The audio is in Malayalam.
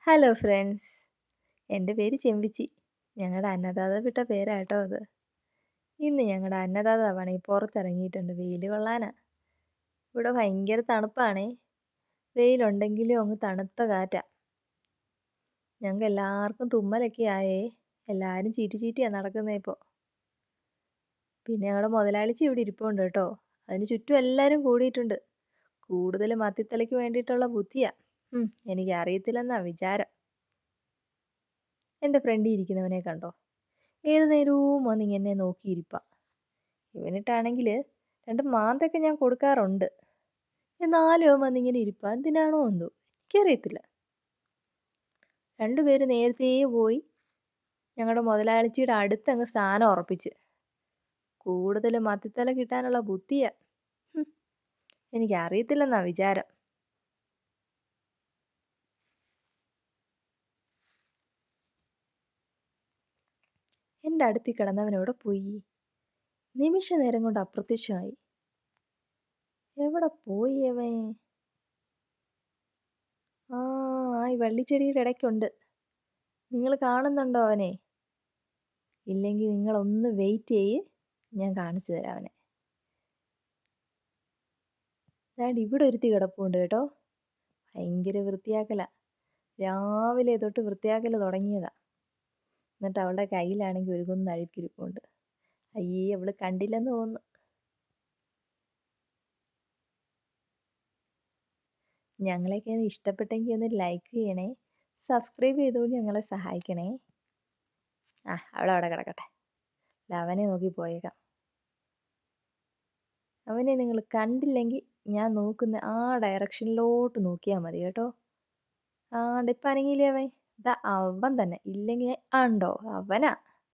ഹലോ ഫ്രണ്ട്സ്, എൻ്റെ പേര് ചെമ്പിച്ചി. ഞങ്ങളുടെ അന്നദാത വിട്ട പേരാട്ടോ അത്. ഇന്ന് ഞങ്ങളുടെ അന്നദാതാവാണേ പുറത്തിറങ്ങിയിട്ടുണ്ട് വെയിൽ കൊള്ളാനാ. ഇവിടെ ഭയങ്കര തണുപ്പാണേ. വെയിലുണ്ടെങ്കിലും അങ്ങ് തണുത്ത കാറ്റാ. ഞങ്ങൾക്ക് എല്ലാവർക്കും തുമ്മലൊക്കെ ആയേ. എല്ലാവരും ചീറ്റി ചീറ്റിയാണ് നടക്കുന്നത് ഇപ്പോൾ. പിന്നെ ഞങ്ങളുടെ മുതലാളിച്ചി ഇവിടെ ഇരിപ്പുണ്ട് കേട്ടോ. അതിന് ചുറ്റും എല്ലാവരും കൂടിയിട്ടുണ്ട്. കൂടുതൽ മത്തിത്തലയ്ക്ക് വേണ്ടിയിട്ടുള്ള ബുദ്ധിയാ. എനിക്ക് അറിയത്തില്ലെന്നാ വിചാരം. എൻ്റെ ഫ്രണ്ടിൽ ഇരിക്കുന്നവനെ കണ്ടോ? ഏതു നേരവും വന്നിങ്ങനെ നോക്കിയിരിപ്പാ. ഇവനിട്ടാണെങ്കിൽ 2 മാന്തൊക്കെ ഞാൻ കൊടുക്കാറുണ്ട്. എന്നാലും അവൻ വന്നിങ്ങനെ ഇരിപ്പാ. എന്തിനാണോ എന്തോ എനിക്കറിയത്തില്ല. രണ്ടുപേര് നേരത്തെ പോയി ഞങ്ങളുടെ മുതലാളിച്ചിയുടെ അടുത്തങ്ങ് സ്ഥാനം ഉറപ്പിച്ച്. കൂടുതൽ മത്തിത്തല കിട്ടാനുള്ള ബുദ്ധിയാ. എനിക്കറിയത്തില്ലെന്നാ വിചാരം. എൻ്റെ അടുത്തിൽ കിടന്നവനെവിടെ പോയി? നിമിഷ നേരം കൊണ്ട് അപ്രത്യക്ഷമായി. എവിടെ പോയി അവൻ? ഈ വള്ളിച്ചെടിയുടെ ഇടയ്ക്കുണ്ട്. നിങ്ങൾ കാണുന്നുണ്ടോ അവനെ? ഇല്ലെങ്കിൽ നിങ്ങളൊന്ന് വെയിറ്റ് ചെയ്യ്, ഞാൻ കാണിച്ചു തരാം അവനെ. അതാണ്ട് ഇവിടെ ഒരുത്തി കിടപ്പുണ്ട് കേട്ടോ. ഭയങ്കര വൃത്തിയാക്കല. രാവിലെ തൊട്ട് വൃത്തിയാക്കൽ തുടങ്ങിയതാ. എന്നിട്ട് അവളുടെ കയ്യിലാണെങ്കിൽ ഒരു കുന്ന് അഴുക്കിരിപ്പുണ്ട്. അയ്യേ, അവള് കണ്ടില്ലെന്ന് തോന്നുന്നു. ഞങ്ങളെയൊക്കെ ഒന്ന് ഇഷ്ടപ്പെട്ടെങ്കിൽ ഒന്ന് ലൈക്ക് ചെയ്യണേ, സബ്സ്ക്രൈബ് ചെയ്തുകൊണ്ട് ഞങ്ങളെ സഹായിക്കണേ. അവളവിടെ കിടക്കട്ടെ. അവനെ നോക്കി പോയേക്കാം. അവനെ നിങ്ങൾ കണ്ടില്ലെങ്കിൽ ഞാൻ നോക്കുന്ന ആ ഡയറക്ഷനിലോട്ട് നോക്കിയാൽ മതി കേട്ടോ. ഇപ്പം അനങ്ങിയില്ലേ അവൻ? അവൻ തന്നെ. ഇല്ലെങ്കിൽ ഉണ്ടോ അവനാ.